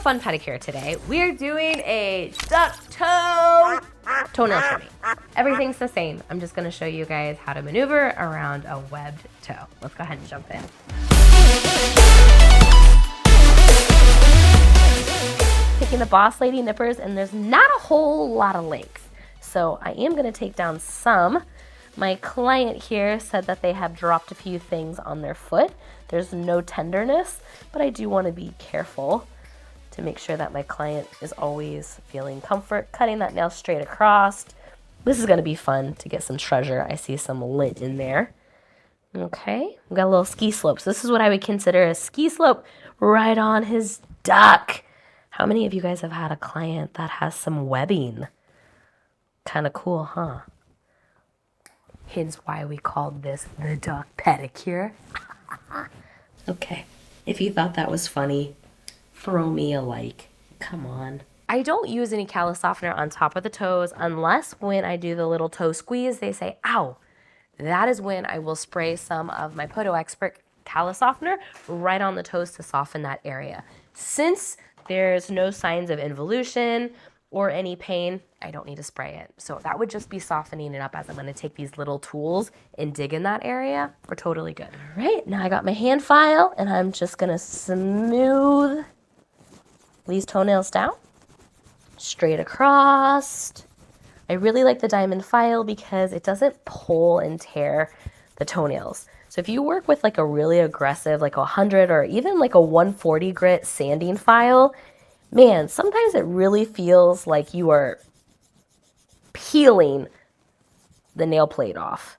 fun pedicure today. We're doing a duck toe toenail trimming. Everything's the same. I'm just gonna show you guys how to maneuver around a webbed toe. Let's go ahead and jump in. Taking the Boss Lady nippers, and there's not a whole lot of length. So I am gonna take down some. My client here said that they have dropped a few things on their foot. There's no tenderness, but I do want to be careful to make sure that my client is always feeling comfort. Cutting that nail straight across. This is going to be fun to get some treasure. I see some lint in there. Okay, we've got a little ski slope. So this is what I would consider a ski slope right on his duck. How many of you guys have had a client that has some webbing? Kind of cool, huh? Hence why we called this the duck pedicure. Okay, if you thought that was funny, throw me a like. Come on. I don't use any callus softener on top of the toes unless when I do the little toe squeeze, they say, ow. That is when I will spray some of my Poto Expert callus softener right on the toes to soften that area. Since there's no signs of involution or any pain, I don't need to spray it. So that would just be softening it up as I'm gonna take these little tools and dig in that area. We're totally good. All right, now I got my hand file and I'm just gonna smooth these toenails down, straight across. I really like the diamond file because it doesn't pull and tear the toenails. So if you work with like a really aggressive, like 100 or even like a 140 grit sanding file, man, sometimes it really feels like you are peeling the nail plate off.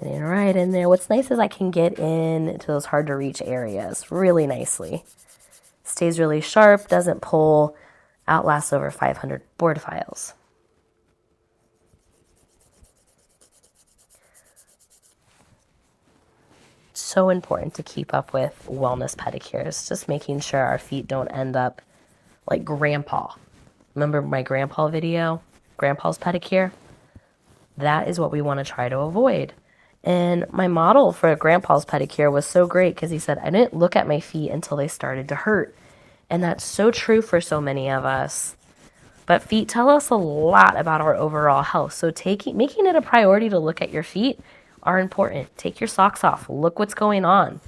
Getting right in there. What's nice is I can get into those hard to reach areas really nicely. Stays really sharp, doesn't pull, outlasts over 500 board files. So important to keep up with wellness pedicures, just making sure our feet don't end up like grandpa. Remember my grandpa video, grandpa's pedicure? That is what we want to try to avoid. And my model for grandpa's pedicure was so great because he said, I didn't look at my feet until they started to hurt. And that's so true for so many of us. But feet tell us a lot about our overall health. So making it a priority to look at your feet are important. Take your socks off. Look what's going on.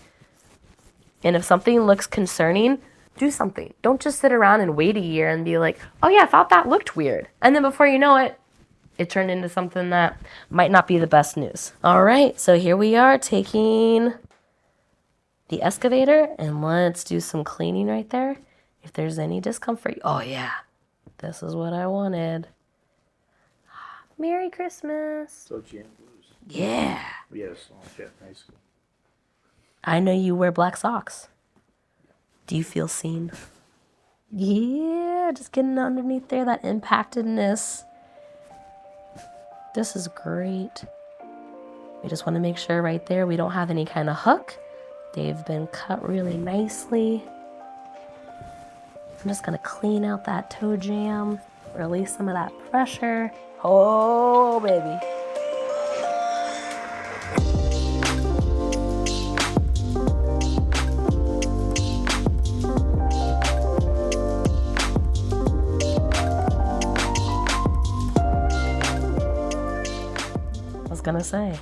And if something looks concerning, do something. Don't just sit around and wait a year and be like, oh yeah, I thought that looked weird. And then before you know it, it turned into something that might not be the best news. All right, so here we are taking the excavator and let's do some cleaning right there. If there's any discomfort, oh yeah, this is what I wanted. Merry Christmas. So jam blues. Yeah. We had a song at high school. I know you wear black socks. Do you feel seen? Yeah, just getting underneath there, that impactedness. This is great. We just want to make sure right there we don't have any kind of hook. They've been cut really nicely. I'm just going to clean out that toe jam, release some of that pressure. Oh, baby. I was gonna say,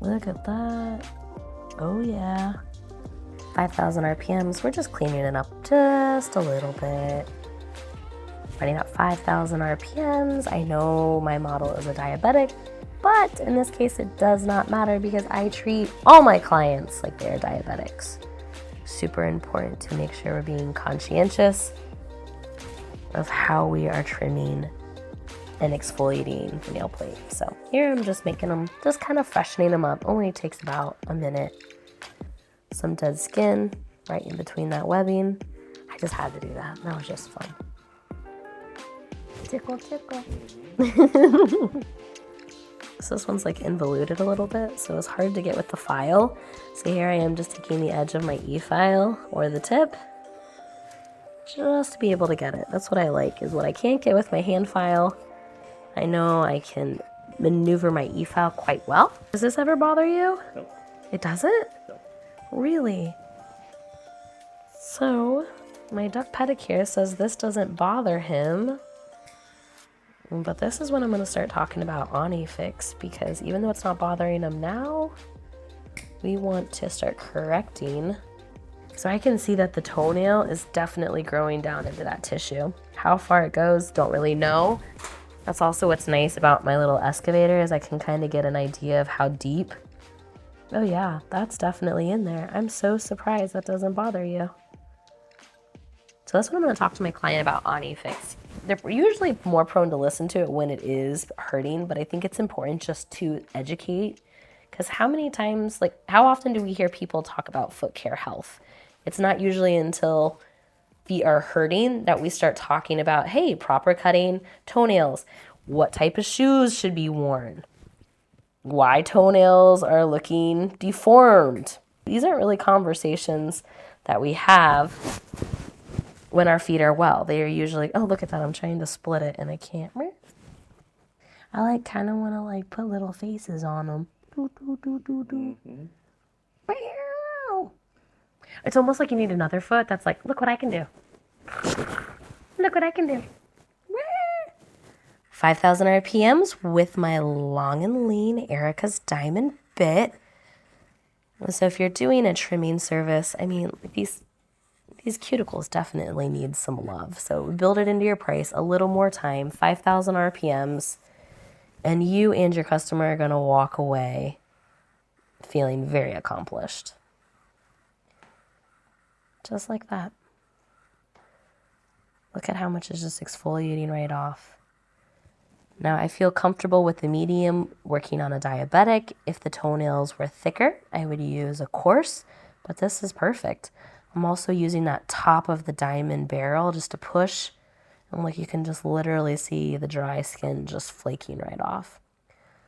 look at that. Oh yeah. 5,000 RPMs. We're just cleaning it up just a little bit. Running at 5,000 RPMs. I know my model is a diabetic, but in this case it does not matter because I treat all my clients like they're diabetics. Super important to make sure we're being conscientious of how we are trimming and exfoliating the nail plate. So here I'm just making them, just kind of freshening them up. Only takes about a minute. Some dead skin right in between that webbing. I just had to do that. That was just fun. Tickle, tickle. So this one's like involuted a little bit, so it's hard to get with the file. So here I am just taking the edge of my E-file or the tip just to be able to get it. That's what I like, is what I can't get with my hand file. I know I can maneuver my E-file quite well. Does this ever bother you? No. It doesn't? No. Really? So, my duck pedicure says this doesn't bother him. But this is when I'm going to start talking about Fix, because even though it's not bothering him now, we want to start correcting. So I can see that the toenail is definitely growing down into that tissue. How far it goes, don't really know. That's also what's nice about my little excavator, is I can kind of get an idea of how deep. Oh yeah, that's definitely in there. I'm so surprised that doesn't bother you. So that's what I'm going to talk to my client about Fix. They're usually more prone to listen to it when it is hurting, but I think it's important just to educate, because how many times, like how often do we hear people talk about foot care health? It's not usually until feet are hurting that we start talking about, hey, proper cutting toenails, what type of shoes should be worn, why toenails are looking deformed. These aren't really conversations that we have when our feet are well. They are usually, oh, look at that, I'm trying to split it and I can't. I like kind of want to like put little faces on them. Do, do, do, do, do. It's almost like you need another foot that's like, look what I can do. Look what I can do. 5,000 RPMs with my long and lean Erica's diamond bit. So if you're doing a trimming service, I mean, these cuticles definitely need some love. So build it into your price, a little more time, 5,000 RPMs, and you and your customer are going to walk away feeling very accomplished. Just like that. Look at how much is just exfoliating right off. Now I feel comfortable with the medium working on a diabetic. If the toenails were thicker, I would use a coarse, but this is perfect. I'm also using that top of the diamond barrel just to push, and like you can just literally see the dry skin just flaking right off.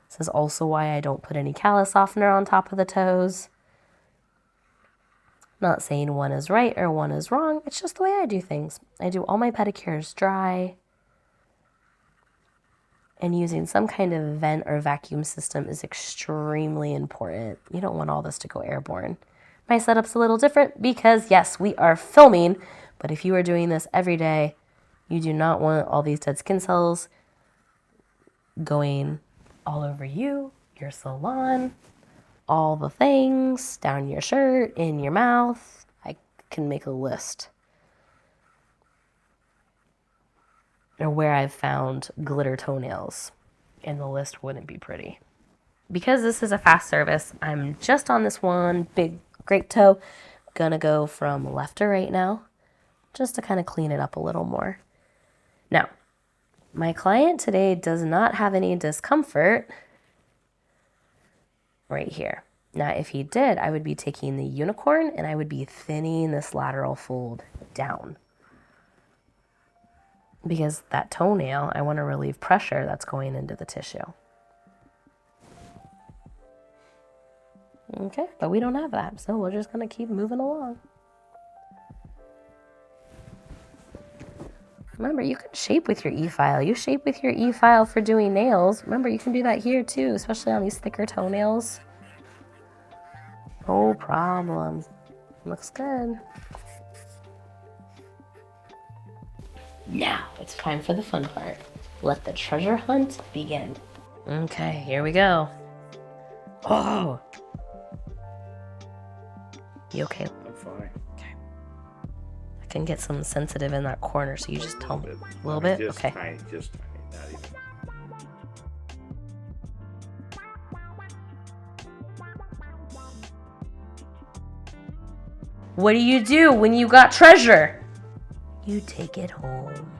This is also why I don't put any callus softener on top of the toes. Not saying one is right or one is wrong, it's just the way I do things. I do all my pedicures dry, and using some kind of vent or vacuum system is extremely important. You don't want all this to go airborne. My setup's a little different because, yes, we are filming, but if you are doing this every day, you do not want all these dead skin cells going all over you, your salon, all the things, down your shirt, in your mouth. I can make a list. Or where I've found glitter toenails, and the list wouldn't be pretty. Because this is a fast service, I'm just on this one big great toe. Gonna go from left to right now, just to kind of clean it up a little more. Now, my client today does not have any discomfort right here. Now, if he did, I would be taking the unicorn and I would be thinning this lateral fold down. Because that toenail, I want to relieve pressure that's going into the tissue. Okay, but we don't have that, so we're just going to keep moving along. Remember, you can shape with your e-file. You shape with your e-file for doing nails. Remember, you can do that here too, especially on these thicker toenails. No problem. Looks good. Now, it's time for the fun part. Let the treasure hunt begin. Okay, here we go. Oh! You okay? I'm fine. Okay. I can get some sensitive in that corner, so you just tell me. A little bit? Just Okay. tiny, just tiny, not even. What do when you got treasure? You take it home.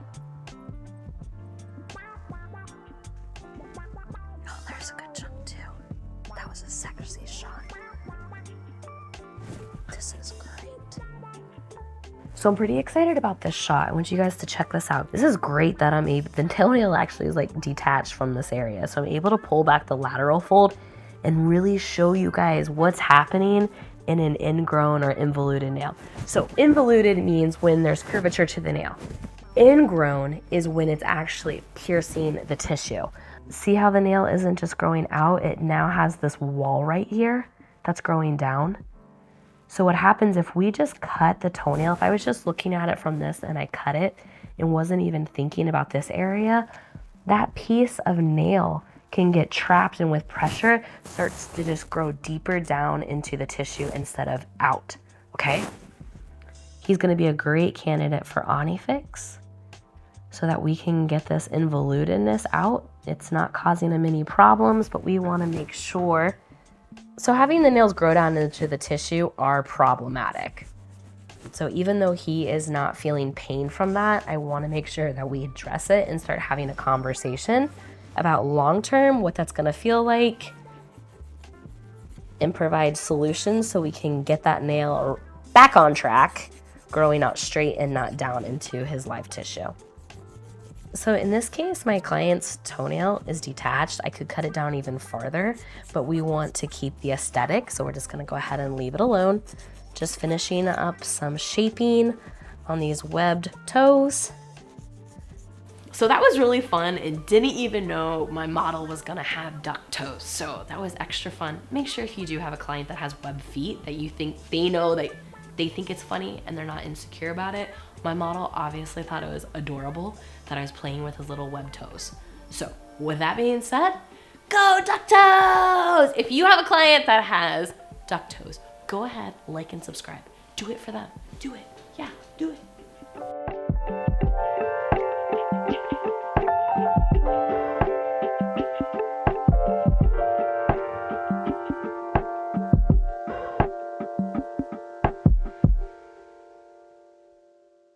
Oh, there's a good jump too. That was a sexy shot. This is great. So I'm pretty excited about this shot. I want you guys to check this out. This is great that the toenail actually is like detached from this area. So I'm able to pull back the lateral fold and really show you guys what's happening in an ingrown or involuted nail. So involuted means when there's curvature to the nail. Ingrown is when it's actually piercing the tissue. See how the nail isn't just growing out? It now has this wall right here that's growing down. So what happens if we just cut the toenail, if I was just looking at it from this and I cut it and wasn't even thinking about this area, that piece of nail can get trapped, and with pressure starts to just grow deeper down into the tissue instead of out, okay? He's gonna be a great candidate for Onifix so that we can get this involutedness out. It's not causing him any problems, but we wanna make sure. So having the nails grow down into the tissue are problematic. So even though he is not feeling pain from that, I wanna make sure that we address it and start having a conversation about long-term, what that's gonna feel like, and provide solutions so we can get that nail back on track, growing out straight and not down into his live tissue. So in this case, my client's toenail is detached. I could cut it down even farther, but we want to keep the aesthetic, so we're just gonna go ahead and leave it alone. Just finishing up some shaping on these webbed toes. So that was really fun, and didn't even know my model was gonna have duck toes. So that was extra fun. Make sure if you do have a client that has webbed feet that you think they know that they think it's funny and they're not insecure about it. My model obviously thought it was adorable that I was playing with his little webbed toes. So with that being said, go duck toes! If you have a client that has duck toes, go ahead, like and subscribe. Do it for them. Do it. Yeah, do it.